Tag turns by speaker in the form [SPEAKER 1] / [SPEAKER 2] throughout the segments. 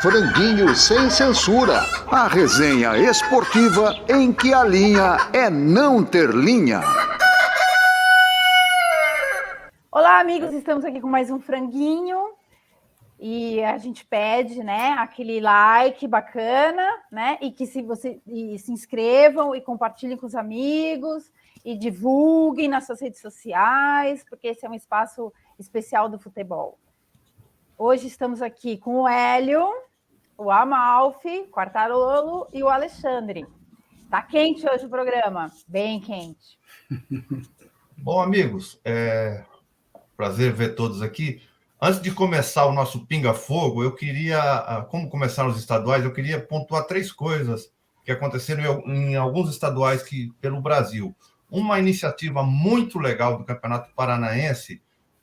[SPEAKER 1] Franguinho sem censura. A resenha esportiva em que a linha é não ter linha.
[SPEAKER 2] Olá, amigos, estamos aqui com mais um franguinho e a gente pede, né, aquele like bacana, né, e que se inscrevam e compartilhem com os amigos e divulguem nas suas redes sociais, porque esse é um espaço especial do futebol. Hoje estamos aqui com o Hélio, o Amalfi, o Quartarolo e o Alexandre. Tá quente hoje o programa, bem quente.
[SPEAKER 3] Bom, amigos, prazer ver todos aqui. Antes de começar o nosso Pinga-Fogo, eu queria, como começaram os estaduais, eu queria pontuar 3 coisas que aconteceram em alguns estaduais pelo Brasil. Uma iniciativa muito legal do Campeonato Paranaense,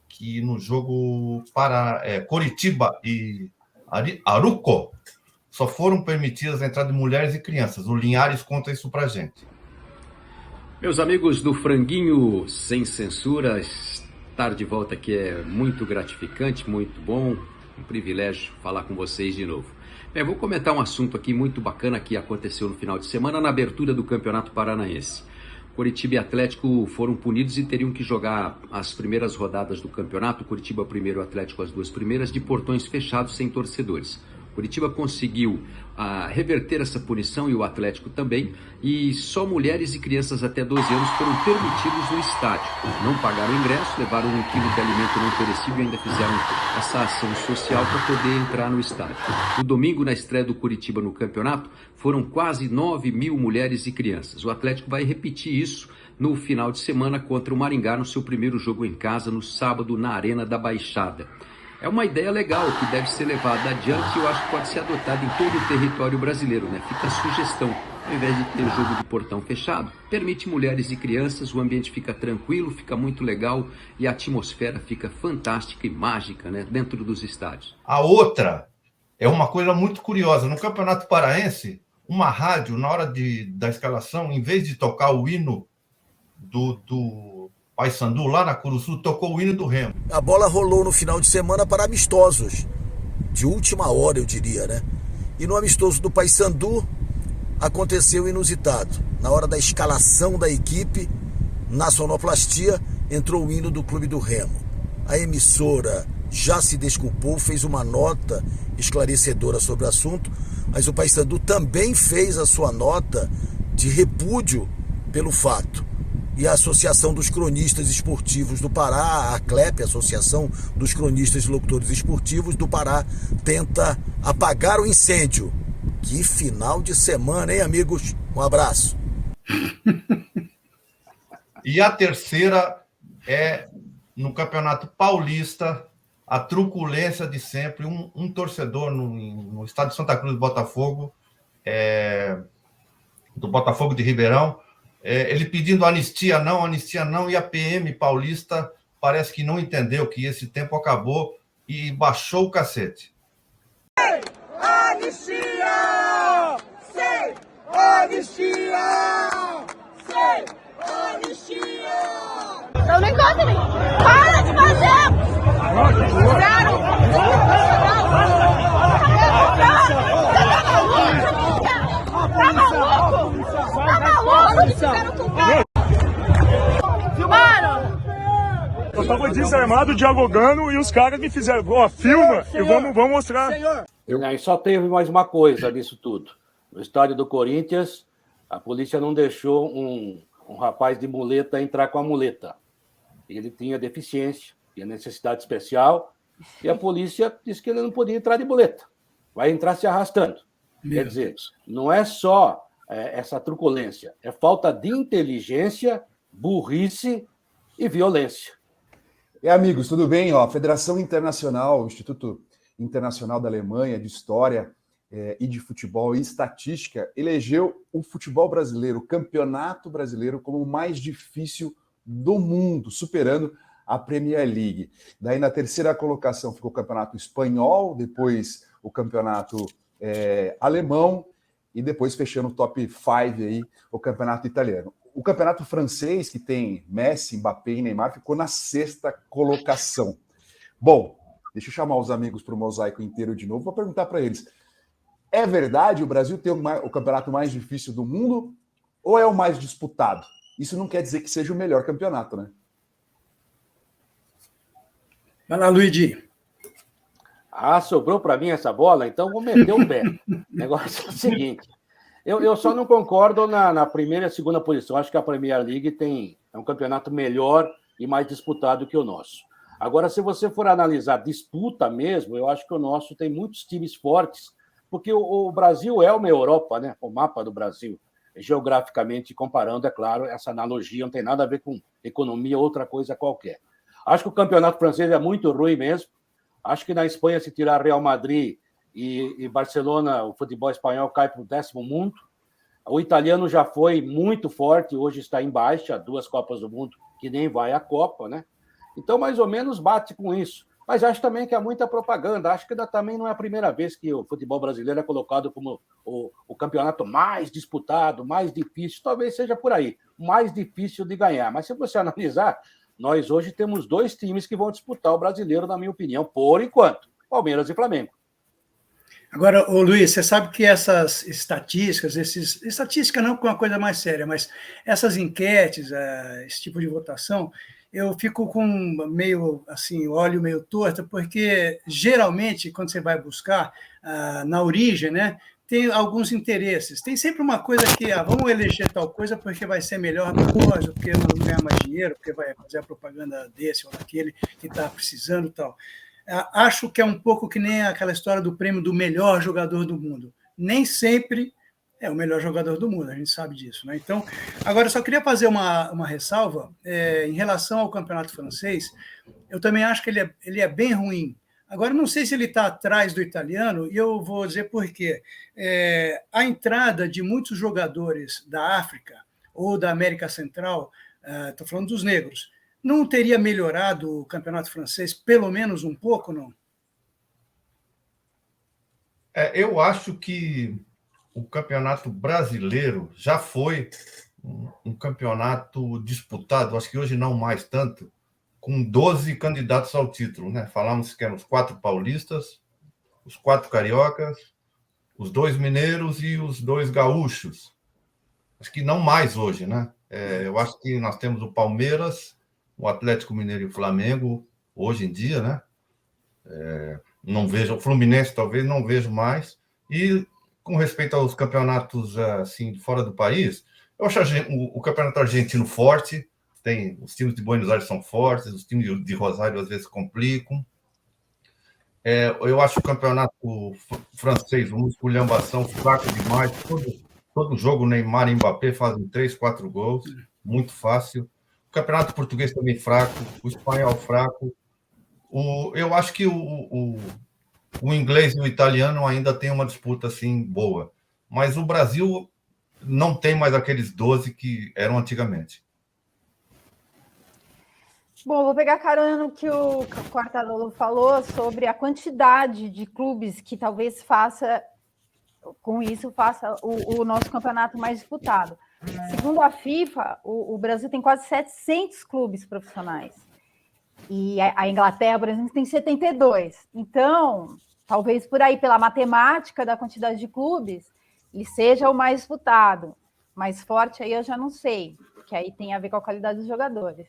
[SPEAKER 3] que no jogo para Coritiba e Aruco, só foram permitidas a entrada de mulheres e crianças. O Linhares conta isso pra gente.
[SPEAKER 4] Meus amigos do Franguinho Sem Censura, estar de volta aqui é muito gratificante, muito bom, um privilégio falar com vocês de novo. Bem, vou comentar um assunto aqui muito bacana que aconteceu no final de semana na abertura do Campeonato Paranaense. Coritiba e Atlético foram punidos e teriam que jogar as primeiras rodadas do campeonato, Coritiba primeiro, Atlético as 2 primeiras, de portões fechados sem torcedores. Curitiba conseguiu reverter essa punição e o Atlético também, e só mulheres e crianças até 12 anos foram permitidos no estádio. Não pagaram ingresso, levaram 1 quilo de alimento não perecível e ainda fizeram essa ação social para poder entrar no estádio. No domingo, na estreia do Curitiba no campeonato, foram quase 9.000 mulheres e crianças. O Atlético vai repetir isso no final de semana contra o Maringá no seu primeiro jogo em casa, no sábado, na Arena da Baixada. É uma ideia legal que deve ser levada adiante e eu acho que pode ser adotada em todo o território brasileiro, né? Fica a sugestão, ao invés de ter jogo de portão fechado, permite mulheres e crianças, o ambiente fica tranquilo, fica muito legal e a atmosfera fica fantástica e mágica, né? Dentro dos estádios.
[SPEAKER 3] A outra é uma coisa muito curiosa. No Campeonato Paraense, uma rádio, na hora da escalação, em vez de tocar o hino do Paysandu, lá na Curuçu, tocou o hino do Remo.
[SPEAKER 5] A bola rolou no final de semana para amistosos, de última hora, eu diria, né? E no amistoso do Paysandu, aconteceu o inusitado. Na hora da escalação da equipe, na sonoplastia, entrou o hino do Clube do Remo. A emissora já se desculpou, fez uma nota esclarecedora sobre o assunto, mas o Paysandu também fez a sua nota de repúdio pelo fato. E a Associação dos Cronistas Esportivos do Pará, a ACLEP, Associação dos Cronistas e Locutores Esportivos do Pará, tenta apagar o incêndio. Que final de semana, hein, amigos? Um abraço.
[SPEAKER 3] E a terceira é, no Campeonato Paulista, a truculência de sempre. Um torcedor no estado de Santa Cruz do Botafogo de Ribeirão, ele pedindo anistia não, e a PM paulista parece que não entendeu que esse tempo acabou e baixou o cacete.
[SPEAKER 6] Sem anistia! Sem anistia! Sem anistia!
[SPEAKER 7] Eu não encontro nem. Para de fazer! Zero! Tá maluco? Tá maluco? Fizeram com o cara! Filmaram!
[SPEAKER 8] Eu tava desarmado, dialogando, e os caras me fizeram, filma, e vamos mostrar.
[SPEAKER 9] E só teve mais uma coisa nisso tudo. No estádio do Corinthians, a polícia não deixou um rapaz de muleta entrar com a muleta. Ele tinha deficiência, tinha necessidade especial, e a polícia disse que ele não podia entrar de muleta. Vai entrar se arrastando. Quer dizer, não é só essa truculência, é falta de inteligência, burrice e violência.
[SPEAKER 10] Amigos, tudo bem? A Federação Internacional, o Instituto Internacional da Alemanha de História e de Futebol e Estatística, elegeu o futebol brasileiro, o campeonato brasileiro, como o mais difícil do mundo, superando a Premier League. Daí, na terceira colocação, ficou o campeonato espanhol, depois o campeonato alemão, e depois fechando o top 5 aí, o campeonato italiano. O campeonato francês, que tem Messi, Mbappé e Neymar, ficou na sexta colocação. Bom, deixa eu chamar os amigos para o mosaico inteiro de novo. Vou perguntar para eles. É verdade? O Brasil tem o campeonato mais difícil do mundo ou é o mais disputado? Isso não quer dizer que seja o melhor campeonato, né?
[SPEAKER 11] Vai lá, Luigi.
[SPEAKER 9] Sobrou para mim essa bola, então vou meter o pé. O negócio é o seguinte, eu só não concordo na primeira e segunda posição. Acho que a Premier League é um campeonato melhor e mais disputado que o nosso. Agora, se você for analisar disputa mesmo, eu acho que o nosso tem muitos times fortes, porque o Brasil é uma Europa, né? O mapa do Brasil, geograficamente comparando, é claro, essa analogia não tem nada a ver com economia, outra coisa qualquer. Acho que o campeonato francês é muito ruim mesmo. Acho que na Espanha, se tirar Real Madrid e Barcelona, o futebol espanhol cai para o 10º mundo. O italiano já foi muito forte, hoje está em baixa, 2 Copas do Mundo, que nem vai à Copa, né? Então, mais ou menos, bate com isso. Mas acho também que há muita propaganda. Acho que ainda também não é a primeira vez que o futebol brasileiro é colocado como o campeonato mais disputado, mais difícil. Talvez seja por aí, mais difícil de ganhar. Mas se você analisar, nós hoje temos 2 times que vão disputar o brasileiro, na minha opinião, por enquanto, Palmeiras e Flamengo.
[SPEAKER 11] Agora, Luiz, você sabe que essas estatísticas, estatística não é uma coisa mais séria, mas essas enquetes, esse tipo de votação, eu fico com meio assim, olho meio torto, porque geralmente, quando você vai buscar na origem, né, tem alguns interesses. Tem sempre uma coisa que, vamos eleger tal coisa porque vai ser melhor para nós, ou porque vamos ganhar mais dinheiro, porque vai fazer a propaganda desse ou daquele que está precisando e tal. Acho que é um pouco que nem aquela história do prêmio do melhor jogador do mundo. Nem sempre é o melhor jogador do mundo, a gente sabe disso, né? Então, agora eu só queria fazer uma ressalva em relação ao campeonato francês. Eu também acho que ele é bem ruim. Agora, não sei se ele está atrás do italiano, e eu vou dizer por quê. A entrada de muitos jogadores da África ou da América Central, estou falando dos negros, não teria melhorado o campeonato francês pelo menos um pouco, não?
[SPEAKER 3] Eu acho que o campeonato brasileiro já foi um campeonato disputado, acho que hoje não mais tanto, com 12 candidatos ao título, né? Falamos que eram os 4 paulistas, os 4 cariocas, os 2 mineiros e os 2 gaúchos. Acho que não mais hoje, né? Eu acho que nós temos o Palmeiras, o Atlético Mineiro e o Flamengo, hoje em dia, né? Não vejo, o Fluminense talvez não vejo mais. E com respeito aos campeonatos assim, fora do país, eu acho o campeonato argentino forte. Os times de Buenos Aires são fortes, os times de Rosário às vezes complicam. Eu acho o campeonato francês, uma esculhambação, fraco demais. Todo jogo, Neymar e Mbappé fazem 3, 4 gols, muito fácil. O campeonato português também fraco, o espanhol fraco. Eu acho que o inglês e o italiano ainda tem uma disputa assim boa, mas o Brasil não tem mais aqueles 12 que eram antigamente.
[SPEAKER 2] Bom, vou pegar carona no que o Quartarolo falou sobre a quantidade de clubes que talvez faça o nosso campeonato mais disputado. Segundo a FIFA, o Brasil tem quase 700 clubes profissionais. E a Inglaterra, por exemplo, tem 72. Então, talvez por aí, pela matemática da quantidade de clubes, ele seja o mais disputado. Mais forte aí eu já não sei, que aí tem a ver com a qualidade dos jogadores.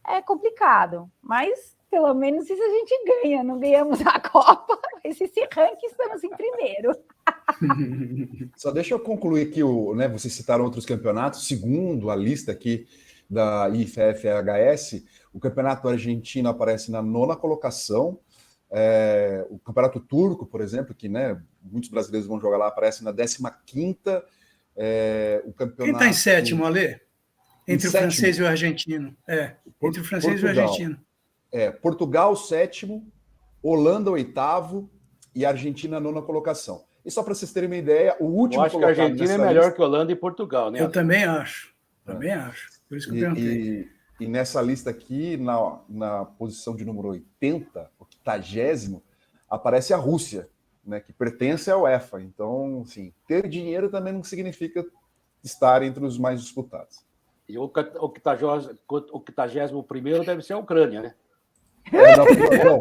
[SPEAKER 2] É complicado, mas pelo menos isso a gente ganha. Não ganhamos a Copa, mas esse ranking estamos em primeiro.
[SPEAKER 10] Só deixa eu concluir aqui, vocês citaram outros campeonatos. Segundo a lista aqui da IFFHS, o campeonato argentino aparece na 9ª colocação. O campeonato turco, por exemplo, que muitos brasileiros vão jogar lá, aparece na 15ª. O campeonato...
[SPEAKER 11] Quem está em 7º, Alê? Entre o francês e o argentino. Entre o francês e o argentino.
[SPEAKER 10] Portugal, 7º, Holanda, 8º e Argentina, 9ª colocação. E só para vocês terem uma ideia, o último colocado...
[SPEAKER 9] Eu acho que a Argentina é melhor que Holanda e Portugal, né?
[SPEAKER 11] Eu também acho. Por isso que eu perguntei.
[SPEAKER 10] E nessa lista aqui, na posição de número 80, o 80º, aparece a Rússia, né, que pertence à UEFA. Então, assim, ter dinheiro também não significa estar entre os mais disputados.
[SPEAKER 9] E o 81º deve ser a Ucrânia, né?
[SPEAKER 10] Não,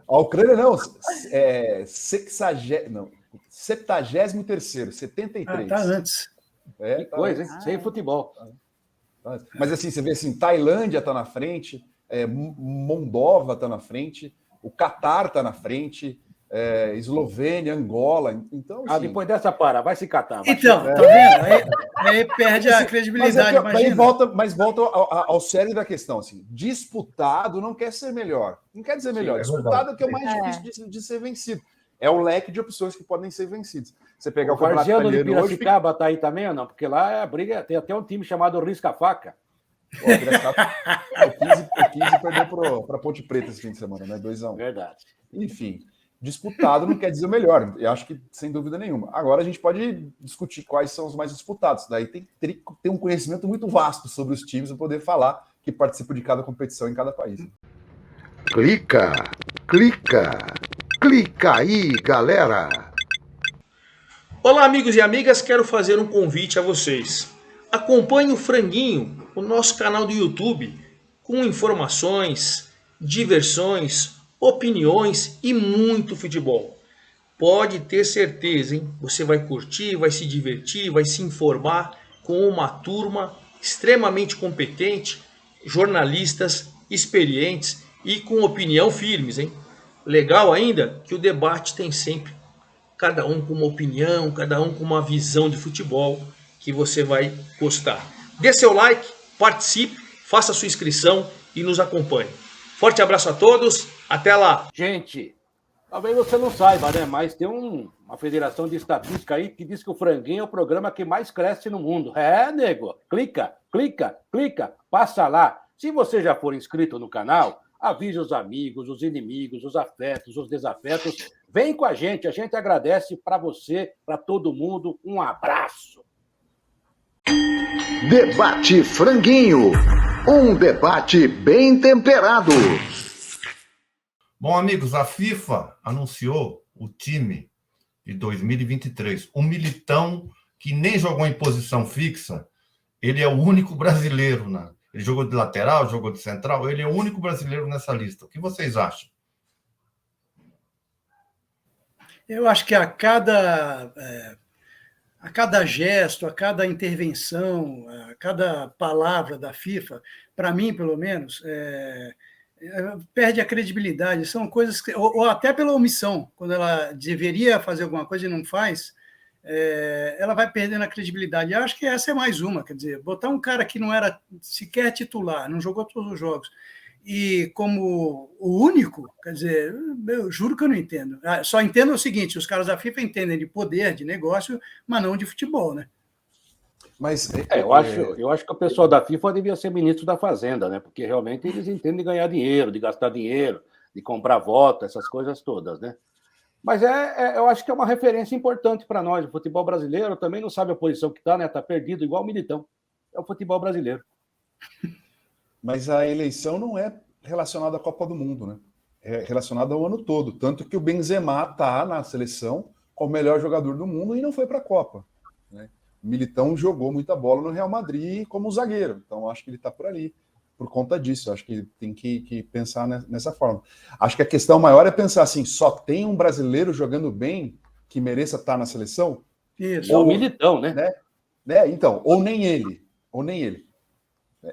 [SPEAKER 10] a Ucrânia não, 60º, não, 73º, 73.
[SPEAKER 11] Tá antes.
[SPEAKER 9] Que coisa, hein? Sem futebol.
[SPEAKER 10] Mas assim, você vê assim, Tailândia está na frente, Moldova está na frente, o Catar está na frente, Eslovênia, Angola. Então, assim,
[SPEAKER 9] depois dessa vai se catar.
[SPEAKER 11] Então, tá vendo? Aí perde a credibilidade,
[SPEAKER 10] mas volta ao cerne da questão. Assim, disputado não quer ser melhor. Não quer dizer melhor. Disputado é o que é o mais difícil de ser vencido. É o leque de opções que podem ser vencidas. Você pegar o
[SPEAKER 9] Varziano de Piracicaba tá aí também ou não? Porque lá é a briga, tem até um time chamado Risca-Faca.
[SPEAKER 10] O 15 perdeu para Ponte Preta esse fim de semana, né? 2-1.
[SPEAKER 9] Verdade.
[SPEAKER 10] Enfim, disputado não quer dizer o melhor. Eu acho que sem dúvida nenhuma. Agora a gente pode discutir quais são os mais disputados. Daí tem que ter um conhecimento muito vasto sobre os times para poder falar que participam de cada competição em cada país.
[SPEAKER 1] Clica aí, galera!
[SPEAKER 12] Olá, amigos e amigas, quero fazer um convite a vocês. Acompanhe o Franguinho, o nosso canal do YouTube, com informações, diversões, opiniões e muito futebol. Pode ter certeza, hein? Você vai curtir, vai se divertir, vai se informar com uma turma extremamente competente, jornalistas experientes e com opinião firmes, hein? Legal ainda que o debate tem sempre cada um com uma opinião, cada um com uma visão de futebol que você vai gostar. Dê seu like, participe, faça sua inscrição e nos acompanhe. Forte abraço a todos, até lá!
[SPEAKER 9] Gente, talvez você não saiba, né? Mas tem uma federação de estatística aí que diz que o Franguinho é o programa que mais cresce no mundo. Nego, clica, passa lá. Se você já for inscrito no canal, avise os amigos, os inimigos, os afetos, os desafetos. Vem com a gente agradece para você, para todo mundo. Um abraço.
[SPEAKER 1] Debate Franguinho, um debate bem temperado.
[SPEAKER 3] Bom, amigos, a FIFA anunciou o time de 2023. Um Militão que nem jogou em posição fixa, ele é o único brasileiro, né? Ele jogou de lateral, jogou de central, ele é o único brasileiro nessa lista. O que vocês acham?
[SPEAKER 11] Eu acho que a cada gesto, a cada intervenção, a cada palavra da FIFA, para mim, pelo menos, perde a credibilidade. São coisas que, ou até pela omissão, quando ela deveria fazer alguma coisa e não faz, ela vai perdendo a credibilidade. Eu acho que essa é mais uma, quer dizer, botar um cara que não era sequer titular, não jogou todos os jogos, e como o único, quer dizer, eu juro que eu não entendo. Só entendo o seguinte, os caras da FIFA entendem de poder, de negócio, mas não de futebol, né?
[SPEAKER 10] Mas
[SPEAKER 9] eu acho que o pessoal da FIFA devia ser ministro da Fazenda, né? Porque realmente eles entendem de ganhar dinheiro, de gastar dinheiro, de comprar voto, essas coisas todas, né? Mas eu acho que é uma referência importante para nós. O futebol brasileiro também não sabe a posição que está, né? Está perdido, igual o Militão. É o futebol brasileiro.
[SPEAKER 10] Mas a eleição não é relacionada à Copa do Mundo, né? É relacionada ao ano todo. Tanto que o Benzema está na seleção como o melhor jogador do mundo e não foi para a Copa, né? O Militão jogou muita bola no Real Madrid como zagueiro. Então, acho que ele está por ali. Por conta disso, acho que tem que pensar nessa forma. Acho que a questão maior é pensar assim, só tem um brasileiro jogando bem que mereça estar na seleção?
[SPEAKER 11] Isso.
[SPEAKER 9] Ou o Militão, né?
[SPEAKER 10] Então, ou nem ele.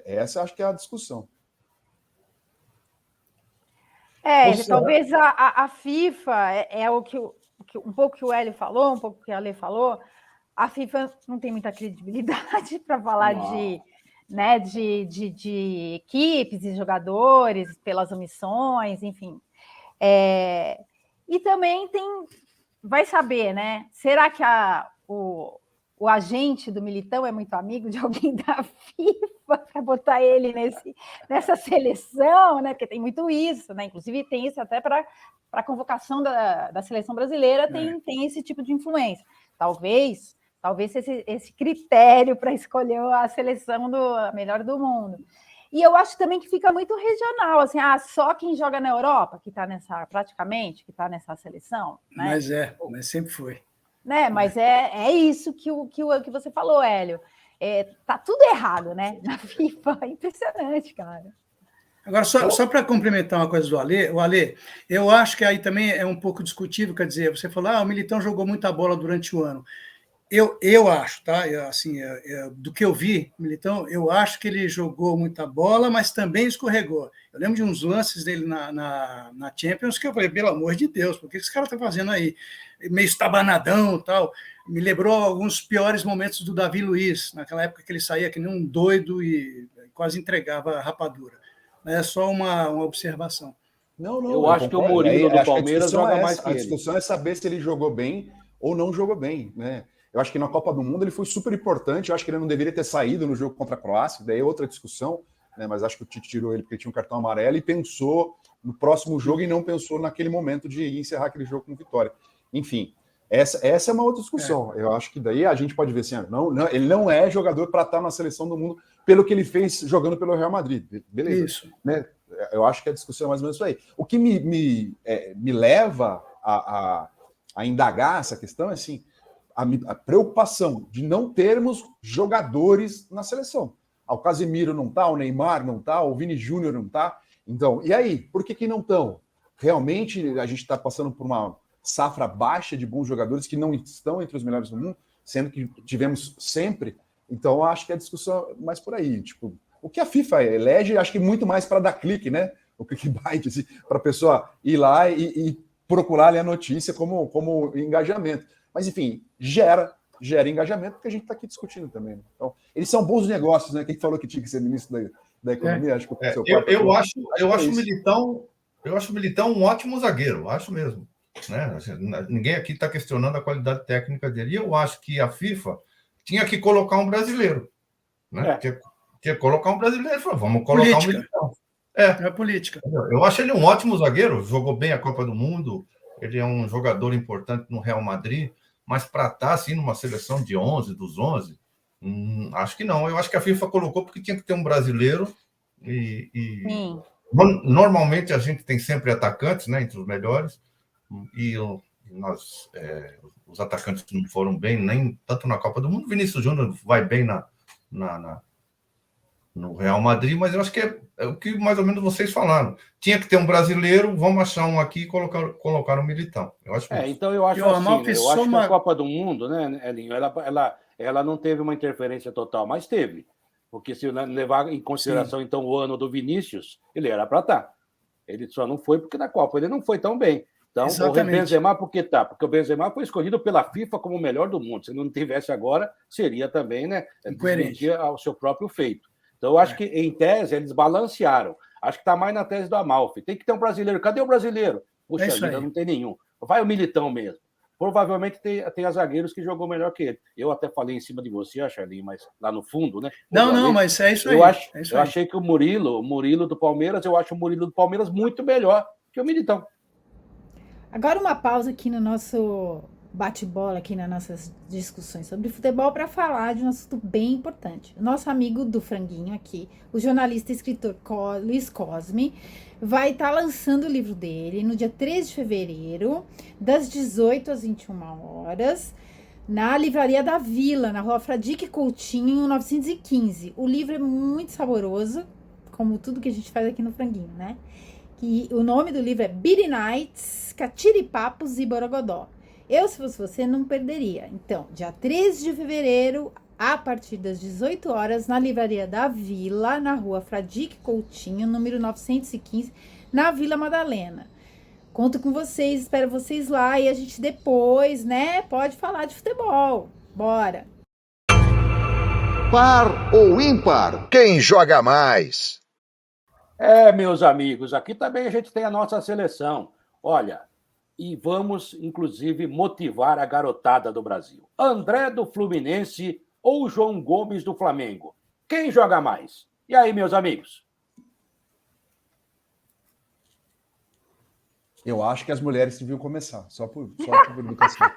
[SPEAKER 10] Essa acho que é a discussão.
[SPEAKER 2] Talvez a FIFA é o que um pouco que o Hélio falou, um pouco que a Ale falou. A FIFA não tem muita credibilidade para falar de equipes e jogadores, pelas omissões, enfim. E também vai saber, né? Será que o agente do Militão é muito amigo de alguém da FIFA para botar ele nessa seleção, né? Porque tem muito isso, né? Inclusive tem isso até para a convocação da seleção brasileira, tem esse tipo de influência. Talvez esse critério para escolher a seleção melhor do mundo. E eu acho também que fica muito regional, assim, só quem joga na Europa que está nessa seleção, né?
[SPEAKER 11] Mas sempre foi.
[SPEAKER 2] Né? Mas é isso que você falou, Hélio. Tá tudo errado, né? Na FIFA, é impressionante, cara.
[SPEAKER 11] Agora, só para complementar uma coisa do Ale, eu acho que aí também é um pouco discutível, quer dizer, você falou, o Militão jogou muita bola durante o ano. Eu acho, tá? Do que eu vi, Militão, eu acho que ele jogou muita bola, mas também escorregou. Eu lembro de uns lances dele na Champions que eu falei, pelo amor de Deus, por que esse cara está fazendo aí? Meio estabanadão e tal. Me lembrou alguns piores momentos do Davi Luiz, naquela época que ele saía que nem um doido e quase entregava a rapadura. É só uma observação.
[SPEAKER 10] Não,
[SPEAKER 9] eu acho que o Murilo do Palmeiras joga mais que ele.
[SPEAKER 10] A discussão é saber se ele jogou bem ou não jogou bem, né? Eu acho que na Copa do Mundo ele foi super importante. Eu acho que ele não deveria ter saído no jogo contra a Croácia, daí é outra discussão, né? Mas acho que o Tite tirou ele porque tinha um cartão amarelo e pensou no próximo jogo e não pensou naquele momento de encerrar aquele jogo com vitória. Enfim, essa é uma outra discussão. Eu acho que daí a gente pode ver assim, ele não é jogador para estar na seleção do mundo pelo que ele fez jogando pelo Real Madrid. Beleza. Isso. Né? Eu acho que a discussão é mais ou menos isso aí. O que me leva a indagar essa questão é assim, a preocupação de não termos jogadores na seleção. O Casemiro não está, o Neymar não está, o Vini Júnior não está. Então, e aí? Por que não estão? Realmente a gente está passando por uma safra baixa de bons jogadores que não estão entre os melhores do mundo, sendo que tivemos sempre. Então, acho que a discussão é mais por aí. Tipo, o que a FIFA elege, acho que muito mais para dar clique, né? O clickbait, assim, para a pessoa ir lá e procurar ali a notícia como engajamento. Mas, enfim, gera engajamento, porque a gente está aqui discutindo também. Né? Então, eles são bons negócios, né? Quem falou que tinha que ser ministro da Economia? Acho que
[SPEAKER 3] eu acho o Militão um ótimo zagueiro, acho mesmo. Né? Ninguém aqui está questionando a qualidade técnica dele. E eu acho que a FIFA tinha que colocar um brasileiro. Né? Tinha que colocar um brasileiro. Falou, vamos colocar um Militão.
[SPEAKER 11] É política.
[SPEAKER 3] Eu acho ele um ótimo zagueiro, jogou bem a Copa do Mundo, ele é um jogador importante no Real Madrid, mas para estar assim numa seleção de 11, dos 11, acho que não. Eu acho que a FIFA colocou porque tinha que ter um brasileiro e normalmente a gente tem sempre atacantes, né, entre os melhores, e os atacantes não foram bem nem tanto na Copa do Mundo. Vinícius Júnior vai bem no Real Madrid, mas eu acho que é o que mais ou menos vocês falaram. Tinha que ter um brasileiro, vamos achar um aqui e colocar um Militão. Eu acho
[SPEAKER 9] então eu acho eu acho que a Copa do Mundo, né, Elinho, ela não teve uma interferência total, mas teve. Porque se levar em consideração, então, o ano do Vinícius, ele era para estar. Ele só não foi porque na Copa ele não foi tão bem. Então, exatamente. O Benzema, por que tá? Porque o Benzema foi escolhido pela FIFA como o melhor do mundo. Se não tivesse agora, seria também, né, desmentir ao seu próprio feito. Então, eu acho que, em tese, eles balancearam. Acho que está mais na tese do Amalfi. Tem que ter um brasileiro. Cadê o brasileiro? Puxa vida, não tem nenhum. Vai o Militão mesmo. Provavelmente tem zagueiros que jogou melhor que ele. Eu até falei em cima de você, Charlinho, mas lá no fundo, né?
[SPEAKER 11] Não, mas é isso aí.
[SPEAKER 9] Eu achei que o Murilo do Palmeiras, eu acho o Murilo do Palmeiras muito melhor que o Militão.
[SPEAKER 2] Agora uma pausa aqui no nosso bate-bola, aqui nas nossas discussões sobre futebol, para falar de um assunto bem importante. O nosso amigo do Franguinho aqui, o jornalista e escritor Luiz Cosme, vai estar lançando o livro dele no dia 13 de fevereiro, das 18 às 21 horas, na Livraria da Vila, na Rua Fradique Coutinho, 915. O livro é muito saboroso, como tudo que a gente faz aqui no Franguinho, né? E o nome do livro é Beaty Nights, Catiripapos e Borogodó. Eu, se fosse você, não perderia. Então, dia 13 de fevereiro, a partir das 18 horas, na Livraria da Vila, na Rua Fradique Coutinho, número 915, na Vila Madalena. Conto com vocês, espero vocês lá e a gente depois, né, pode falar de futebol. Bora!
[SPEAKER 1] Par ou ímpar? Quem joga mais?
[SPEAKER 9] Meus amigos, aqui também a gente tem a nossa seleção. Olha, e vamos, inclusive, motivar a garotada do Brasil. André do Fluminense ou João Gomes do Flamengo? Quem joga mais? E aí, meus amigos?
[SPEAKER 10] Eu acho que as mulheres deviam começar, só por educação.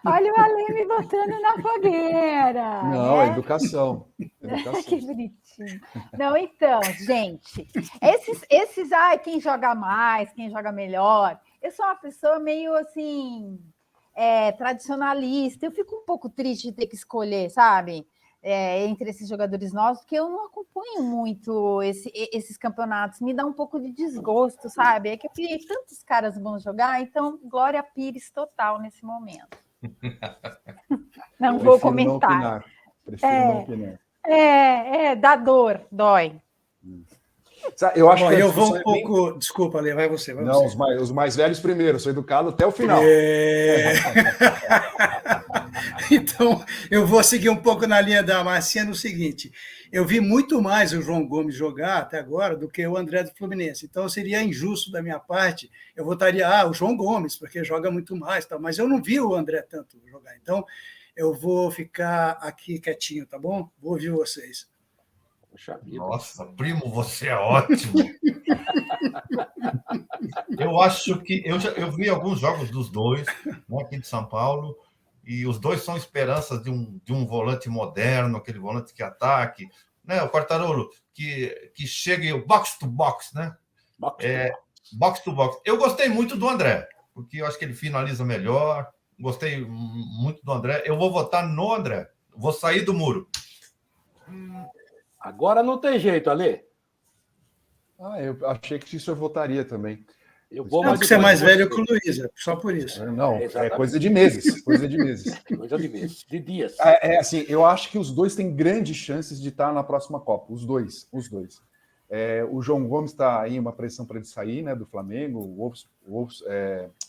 [SPEAKER 2] Olha o Ale me botando na fogueira.
[SPEAKER 10] Não, né? Educação.
[SPEAKER 2] Que bonitinho. Não, então, gente, quem joga mais, quem joga melhor, eu sou uma pessoa meio assim, tradicionalista. Eu fico um pouco triste de ter que escolher, sabe? entre esses jogadores novos, porque eu não acompanho muito esses campeonatos, me dá um pouco de desgosto, sabe? É que eu vi tantos caras bons jogar, então Glória Pires total nesse momento. Não vou comentar.
[SPEAKER 10] Prefiro não opinar.
[SPEAKER 2] Dá dor, dói.
[SPEAKER 10] Eu acho que
[SPEAKER 11] eu vou um pouco. Desculpa, Ale, vai você.
[SPEAKER 10] Não, os mais velhos primeiro, sou educado até o final.
[SPEAKER 11] Então, eu vou seguir um pouco na linha da Marcinha no seguinte: eu vi muito mais o João Gomes jogar até agora do que o André do Fluminense. Então, seria injusto da minha parte. Eu votaria o João Gomes, porque joga muito mais, tal, mas eu não vi o André tanto jogar. Então, eu vou ficar aqui quietinho, tá bom? Vou ouvir vocês.
[SPEAKER 3] Nossa, primo, você é ótimo. Eu acho que eu vi alguns jogos dos dois, né, aqui de São Paulo, e os dois são esperanças de um volante moderno, aquele volante que ataque, né? O Quartarolo, que chegue box to box, né? Box to box. Eu gostei muito do André, porque eu acho que ele finaliza melhor. Gostei muito do André. Eu vou votar no André. Vou sair do muro.
[SPEAKER 9] Agora não tem jeito, Ale.
[SPEAKER 10] Eu achei que isso eu votaria também.
[SPEAKER 11] Eu vou, porque você é mais velho que o Luiz, só por isso.
[SPEAKER 10] Não, é coisa de meses. Coisa de meses.
[SPEAKER 9] Coisa de meses, de dias.
[SPEAKER 10] Assim, eu acho que os dois têm grandes chances de estar na próxima Copa. Os dois. O João Gomes está aí uma pressão para ele sair, né, do Flamengo.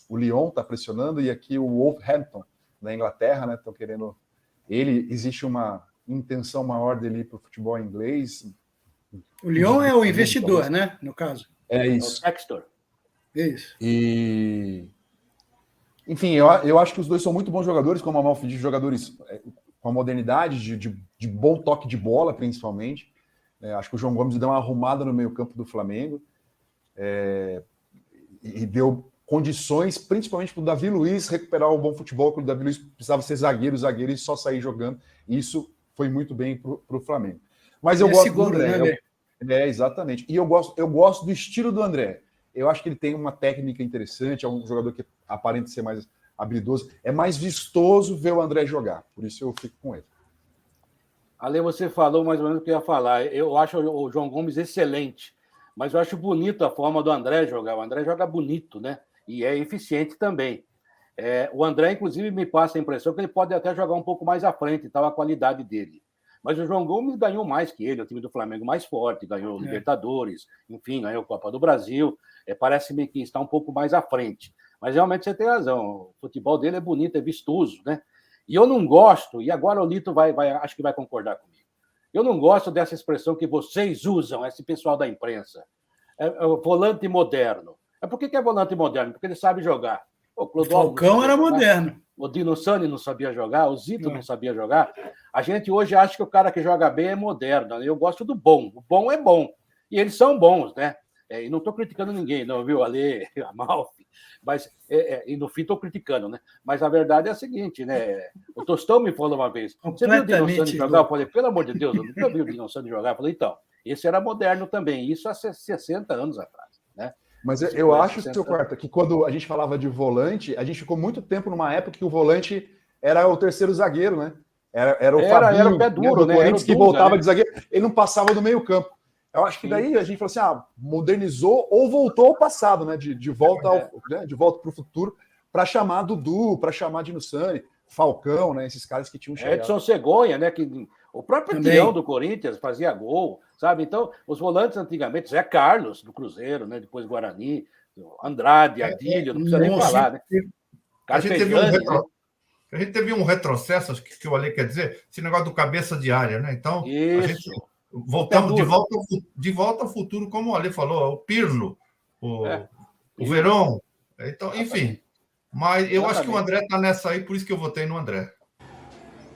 [SPEAKER 10] O Lyon está pressionando e aqui o Wolverhampton da Inglaterra, né, estão querendo. Existe uma intenção maior dele ir para o futebol inglês.
[SPEAKER 11] O Lyon é o investidor, né? No caso.
[SPEAKER 10] É isso.
[SPEAKER 9] É o Textor.
[SPEAKER 11] Isso.
[SPEAKER 10] Enfim, eu acho que os dois são muito bons jogadores, como a Malfi diz, jogadores com a modernidade, de bom toque de bola, principalmente. Acho que o João Gomes deu uma arrumada no meio-campo do Flamengo e deu condições, principalmente para o Davi Luiz recuperar o bom futebol, porque o Davi Luiz precisava ser zagueiro e só sair jogando. E isso foi muito bem para o Flamengo. Mas eu gosto do André. Exatamente. E eu gosto do estilo do André. Eu acho que ele tem uma técnica interessante, é um jogador que aparenta ser mais habilidoso. É mais vistoso ver o André jogar. Por isso eu fico com ele.
[SPEAKER 9] Ale, você falou mais ou menos o que eu ia falar. Eu acho o João Gomes excelente, mas eu acho bonito a forma do André jogar. O André joga bonito, né? E é eficiente também. O André, inclusive, me passa a impressão que ele pode até jogar um pouco mais à frente, tal a qualidade dele. Mas o João Gomes ganhou mais que ele, o time do Flamengo mais forte, ganhou Libertadores, enfim, ganhou Copa do Brasil. Parece-me que está um pouco mais à frente. Mas realmente você tem razão. O futebol dele é bonito, é vistoso, né? E eu não gosto, e agora o Lito acho que vai concordar comigo. Eu não gosto dessa expressão que vocês usam, esse pessoal da imprensa. Volante moderno. Por que é volante moderno? Porque ele sabe jogar.
[SPEAKER 11] O Falcão era moderno.
[SPEAKER 9] O Dino Sani não sabia jogar, o Zito não sabia jogar. A gente hoje acha que o cara que joga bem é moderno. Eu gosto do bom. O bom é bom. E eles são bons, né? E não estou criticando ninguém, não, viu? Ale, a Malfi. Mas, e no fim estou criticando, né? Mas a verdade é a seguinte, né? O Tostão me falou uma vez: você viu o Dino Sani jogar? Eu falei: pelo amor de Deus, eu nunca vi o Dino Sani jogar. Eu falei: então, esse era moderno também. Isso há 60 anos atrás, né?
[SPEAKER 10] Mas eu acho, seu Quarta, que quando a gente falava de volante, a gente ficou muito tempo numa época que o volante era o terceiro zagueiro, né? Era o Fabinho,
[SPEAKER 9] era o pé duro,
[SPEAKER 10] do Corinthians, que voltava,
[SPEAKER 9] né?
[SPEAKER 10] De zagueiro. Ele não passava do meio campo. Eu acho que daí a gente falou assim, modernizou ou voltou ao passado, né? De volta para o futuro, para chamar Dudu, para chamar Dino Sani, Falcão, né? Esses caras que tinham chegado.
[SPEAKER 9] Edson Cegonha, né? Que o próprio Tião do Corinthians fazia gol, sabe? Então, os volantes antigamente, Zé Carlos do Cruzeiro, né? Depois Guarani, Andrade, Adílio, não precisa nem falar, né?
[SPEAKER 3] A gente teve um retrocesso, acho que o Ale quer dizer, esse negócio do cabeça de área, né? Então, a gente voltamos de volta ao futuro, como o Ale falou, o Pirlo, o Verón. Então, enfim. Mas eu acho que o André está nessa aí, por isso que eu votei no André.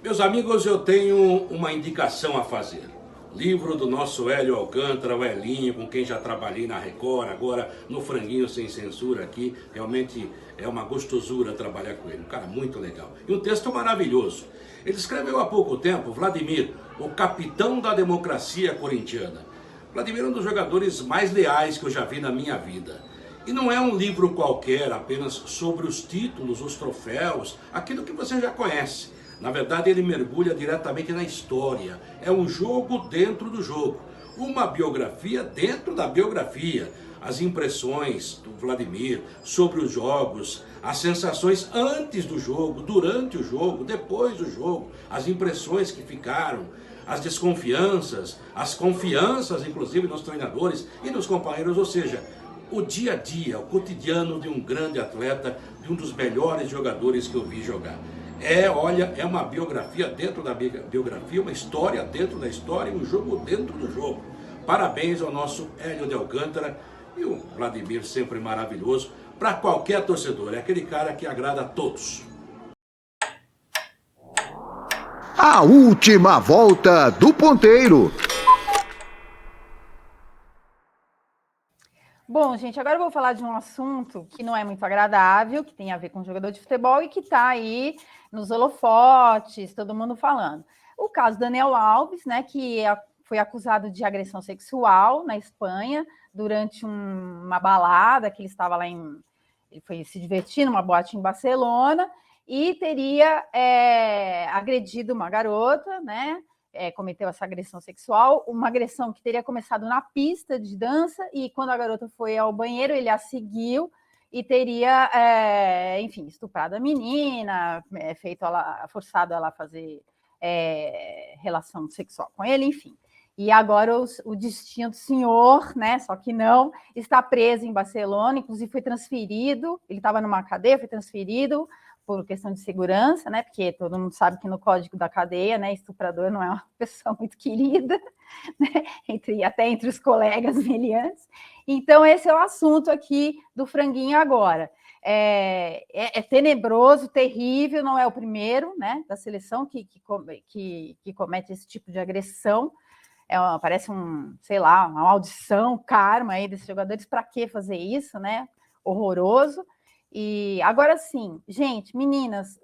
[SPEAKER 4] Meus amigos, eu tenho uma indicação a fazer. Livro do nosso Hélio Alcântara, o Elinho, com quem já trabalhei na Record, agora no Franguinho Sem Censura aqui. Realmente é uma gostosura trabalhar com ele, um cara muito legal. E um texto maravilhoso. Ele escreveu há pouco tempo, Vladimir, o capitão da democracia corintiana. Vladimir é um dos jogadores mais leais que eu já vi na minha vida. E não é um livro qualquer, apenas sobre os títulos, os troféus, aquilo que você já conhece.
[SPEAKER 9] Na verdade, ele mergulha diretamente na história. É um jogo dentro do jogo. Uma biografia dentro da biografia. As impressões do Vladimir sobre os jogos, as sensações antes do jogo, durante o jogo, depois do jogo, as impressões que ficaram, as desconfianças, as confianças, inclusive, nos treinadores e nos companheiros, ou seja, o dia a dia, o cotidiano de um grande atleta, de um dos melhores jogadores que eu vi jogar. É uma biografia dentro da biografia, uma história dentro da história, um jogo dentro do jogo. Parabéns ao nosso Hélio de Alcântara e o Vladimir, sempre maravilhoso, para qualquer torcedor. É aquele cara que agrada a todos.
[SPEAKER 1] A última volta do ponteiro.
[SPEAKER 2] Bom, gente, agora eu vou falar de um assunto que não é muito agradável, que tem a ver com jogador de futebol e que está aí nos holofotes, todo mundo falando. O caso do Daniel Alves, né, que foi acusado de agressão sexual na Espanha durante uma balada que ele estava lá ele foi se divertir numa boate em Barcelona e teria agredido uma garota, né? Cometeu essa agressão sexual, uma agressão que teria começado na pista de dança e quando a garota foi ao banheiro, ele a seguiu e teria, enfim, estuprado a menina, forçado ela a fazer relação sexual com ele, enfim. E agora o destino do senhor, né, só que não, está preso em Barcelona, inclusive foi transferido, ele estava numa cadeia, foi transferido por questão de segurança, né? Porque todo mundo sabe que no código da cadeia, né, estuprador não é uma pessoa muito querida, né? Até entre os colegas meliantes. Então, esse é o assunto aqui do franguinho agora. É tenebroso, terrível, não é o primeiro, né, da seleção que comete esse tipo de agressão. Parece uma maldição, karma aí desses jogadores. Para que fazer isso, né? Horroroso. E agora sim, gente, meninas,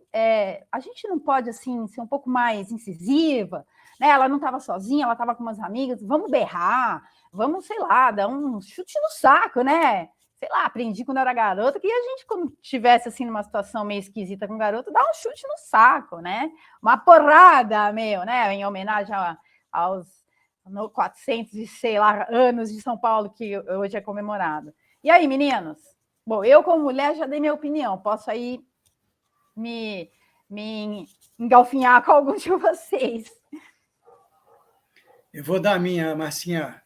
[SPEAKER 2] a gente não pode assim ser um pouco mais incisiva, né? Ela não estava sozinha, ela estava com umas amigas, vamos berrar, vamos, sei lá, dar um chute no saco, né? Sei lá, aprendi quando era garota que a gente, quando estivesse assim numa situação meio esquisita com garota, dá um chute no saco, né? Uma porrada, né? Em homenagem aos 400 e sei lá anos de São Paulo que hoje é comemorado. E aí, meninos? Bom, eu, como mulher, já dei minha opinião. Posso aí me engalfinhar com alguns de vocês.
[SPEAKER 11] Eu vou dar a minha, Marcinha.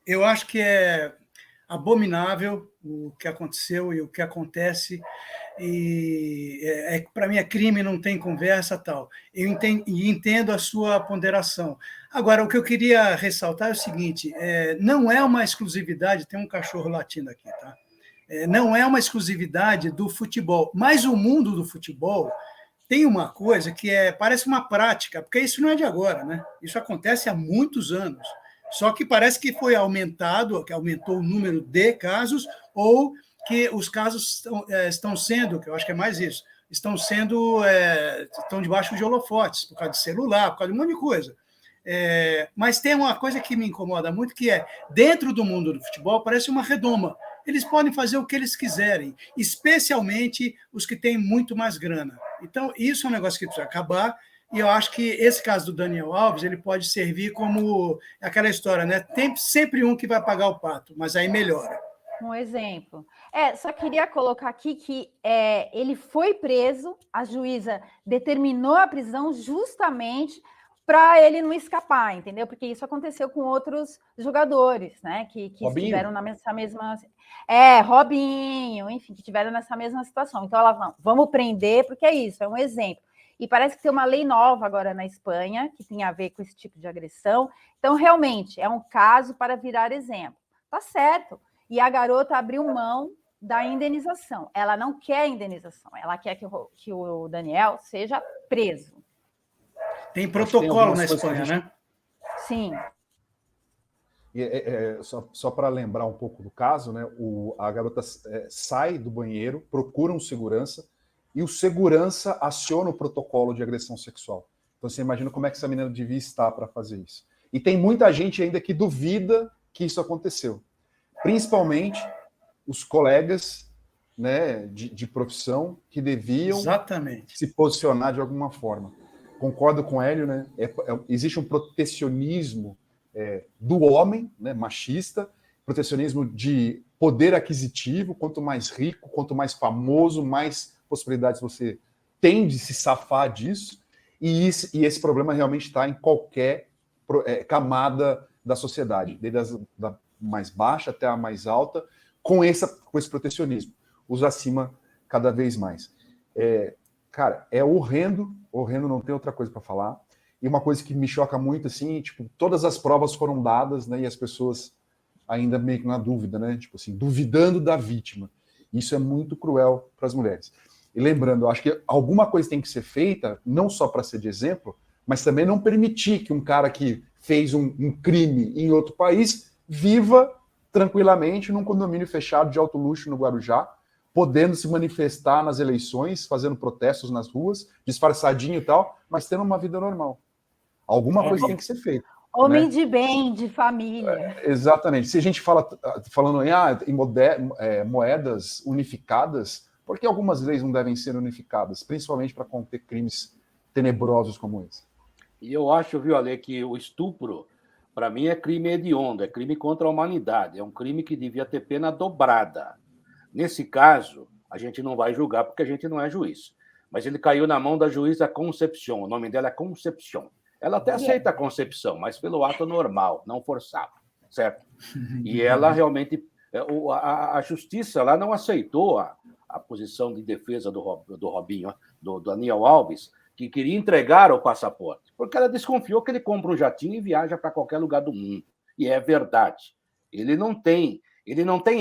[SPEAKER 11] Eu acho que é abominável o que aconteceu e o que acontece. E para mim é crime, não tem conversa, tal. Eu entendo a sua ponderação. Agora, o que eu queria ressaltar é o seguinte: não é uma exclusividade, tem um cachorro latindo aqui, tá? Não é uma exclusividade do futebol, mas o mundo do futebol tem uma coisa que parece uma prática, porque isso não é de agora, né? Isso acontece há muitos anos, só que parece que foi aumentado, que aumentou o número de casos, ou que os casos estão sendo, que eu acho que é mais isso, estão debaixo de holofotes, por causa de celular, por causa de um monte de coisa. Mas tem uma coisa que me incomoda muito, que dentro do mundo do futebol, parece uma redoma. Eles podem fazer o que eles quiserem, especialmente os que têm muito mais grana. Então, isso é um negócio que precisa acabar, e eu acho que esse caso do Daniel Alves, ele pode servir como aquela história, né? Tem sempre um que vai pagar o pato, mas aí melhora.
[SPEAKER 2] Um exemplo. Só queria colocar aqui que ele foi preso, a juíza determinou a prisão justamente para ele não escapar, entendeu? Porque isso aconteceu com outros jogadores, né? Que estiveram nessa mesma... Robinho, enfim, que estiveram nessa mesma situação. Então, ela vamos prender, porque é isso, é um exemplo. E parece que tem uma lei nova agora na Espanha, que tem a ver com esse tipo de agressão. Então, realmente, é um caso para virar exemplo. Tá certo. E a garota abriu mão da indenização. Ela não quer indenização, ela quer que o Daniel seja preso.
[SPEAKER 11] Tem protocolo na Espanha, né?
[SPEAKER 2] Sim.
[SPEAKER 10] Só para lembrar um pouco do caso, né? A garota sai do banheiro, procura um segurança, e o segurança aciona o protocolo de agressão sexual. Então você imagina como é que essa menina devia estar para fazer isso. E tem muita gente ainda que duvida que isso aconteceu. Principalmente os colegas né, de profissão que deviam
[SPEAKER 11] Exatamente.
[SPEAKER 10] se posicionar de alguma forma. Concordo com o Hélio, né? Existe um protecionismo do homem, né, machista, protecionismo de poder aquisitivo. Quanto mais rico, quanto mais famoso, mais possibilidades você tem de se safar disso. E esse problema realmente está em qualquer camada da sociedade, desde da mais baixa até a mais alta, com esse protecionismo. Os acima cada vez mais. Cara, é horrendo, não tem outra coisa para falar. E uma coisa que me choca muito, assim, tipo, todas as provas foram dadas, né, e as pessoas ainda meio que na dúvida, né, tipo assim, duvidando da vítima. Isso é muito cruel para as mulheres. E lembrando, eu acho que alguma coisa tem que ser feita, não só para ser de exemplo, mas também não permitir que um cara que fez um crime em outro país viva tranquilamente num condomínio fechado de alto luxo no Guarujá, podendo se manifestar nas eleições, fazendo protestos nas ruas, disfarçadinho e tal, mas tendo uma vida normal. Alguma coisa tem que ser feita.
[SPEAKER 2] Homem,
[SPEAKER 10] né?
[SPEAKER 2] de bem, de família.
[SPEAKER 10] Exatamente. Se a gente falando em moedas unificadas, por que algumas leis não devem ser unificadas, principalmente para conter crimes tenebrosos como esse?
[SPEAKER 9] E eu acho, viu, Ale, que o estupro, para mim, é crime hediondo, é crime contra a humanidade, é um crime que devia ter pena dobrada. Nesse caso, a gente não vai julgar porque a gente não é juiz. Mas ele caiu na mão da juíza Concepción, o nome dela é Concepción. Ela até aceita a concepção, mas pelo ato normal, não forçado, certo? E ela realmente... A justiça lá não aceitou a posição de defesa do Robinho, do Daniel Alves, que queria entregar o passaporte, porque ela desconfiou que ele compra um jatinho e viaja para qualquer lugar do mundo. E é verdade. Ele não tem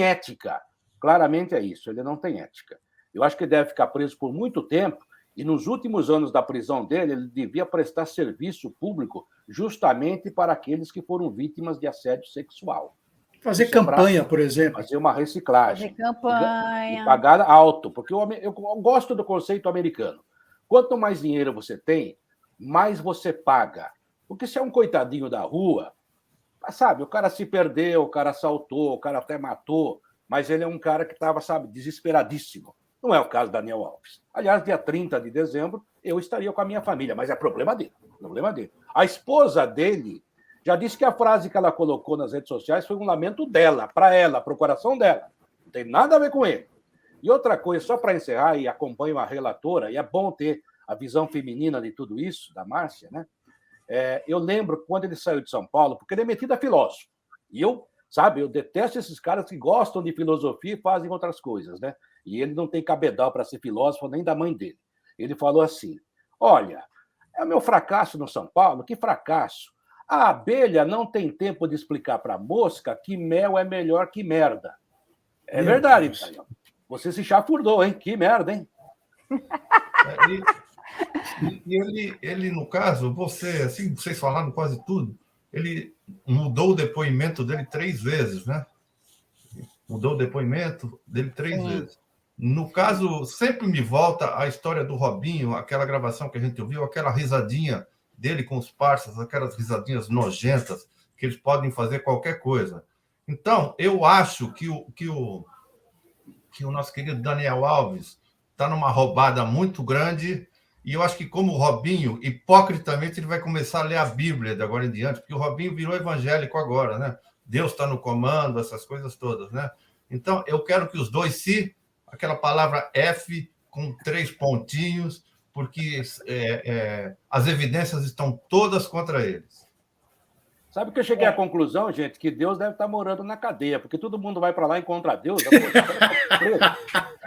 [SPEAKER 9] ética. Claramente é isso, ele não tem ética. Eu acho que ele deve ficar preso por muito tempo, e nos últimos anos da prisão dele, ele devia prestar serviço público justamente para aqueles que foram vítimas de assédio sexual.
[SPEAKER 11] Fazer campanha, por exemplo.
[SPEAKER 9] Fazer uma reciclagem.
[SPEAKER 2] Fazer campanha.
[SPEAKER 9] E pagar alto, porque eu gosto do conceito americano. Quanto mais dinheiro você tem, mais você paga. Porque se é um coitadinho da rua, sabe, o cara se perdeu, o cara assaltou, o cara até matou, mas ele é um cara que estava, sabe, desesperadíssimo. Não é o caso do Daniel Alves. Aliás, dia 30 de dezembro, eu estaria com a minha família, mas é problema dele. A esposa dele já disse que a frase que ela colocou nas redes sociais foi um lamento dela, para o coração dela. Não tem nada a ver com ele. E outra coisa, só para encerrar, e acompanho a relatora, e é bom ter a visão feminina de tudo isso, da Márcia, né? Eu lembro quando ele saiu de São Paulo, porque ele é metido a filósofo. E eu detesto esses caras que gostam de filosofia e fazem outras coisas, né? E ele não tem cabedal para ser filósofo nem da mãe dele. Ele falou assim, olha, é o meu fracasso no São Paulo, que fracasso. A abelha não tem tempo de explicar para a mosca que mel é melhor que merda. É verdade, Caio. Você se chafurdou, hein? Que merda, hein?
[SPEAKER 3] Ele, no caso, vocês falaram quase tudo, ele mudou o depoimento dele 3 vezes, né? Mudou o depoimento dele 3 vezes. No caso, sempre me volta a história do Robinho, aquela gravação que a gente ouviu, aquela risadinha dele com os parceiros, aquelas risadinhas nojentas, que eles podem fazer qualquer coisa. Então, eu acho que o nosso querido Daniel Alves está numa roubada muito grande, e eu acho que, como o Robinho, hipocritamente, ele vai começar a ler a Bíblia de agora em diante, porque o Robinho virou evangélico agora, né? Deus está no comando, essas coisas todas, né? Então, eu quero que os dois aquela palavra F com 3 pontinhos, porque as evidências estão todas contra eles.
[SPEAKER 9] Sabe que eu cheguei à conclusão, gente, que Deus deve estar morando na cadeia, porque todo mundo vai para lá e encontra Deus.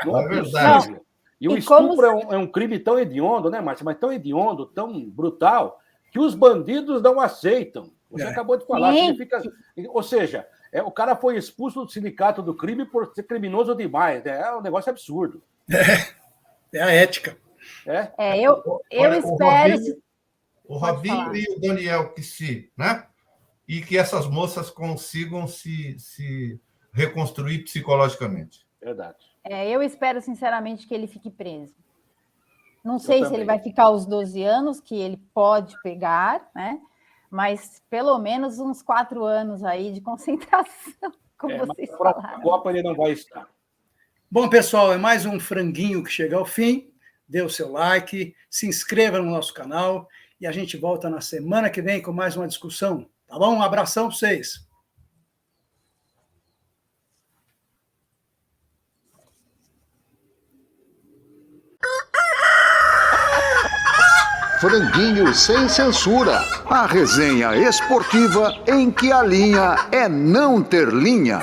[SPEAKER 9] Não é verdade. Não. E o estupro é um crime tão hediondo, né, Márcia? Mas tão hediondo, tão brutal, que os bandidos não aceitam. Você acabou de falar. Significa... Ou seja, o cara foi expulso do sindicato do crime por ser criminoso demais. É um negócio absurdo.
[SPEAKER 11] É a ética.
[SPEAKER 2] Eu espero...
[SPEAKER 3] O Robinho e o Daniel né? E que essas moças consigam se reconstruir psicologicamente.
[SPEAKER 9] Verdade.
[SPEAKER 2] Eu espero, sinceramente, que ele fique preso. Não sei se ele vai ficar os 12 anos, que ele pode pegar, né? Mas pelo menos uns 4 anos aí de concentração, como vocês falaram.
[SPEAKER 9] A Copa ele não vai estar.
[SPEAKER 11] Bom, pessoal, é mais um franguinho que chega ao fim. Dê o seu like, se inscreva no nosso canal e a gente volta na semana que vem com mais uma discussão. Tá bom? Um abração para vocês.
[SPEAKER 1] Franguinho sem censura. A resenha esportiva em que a linha é não ter linha.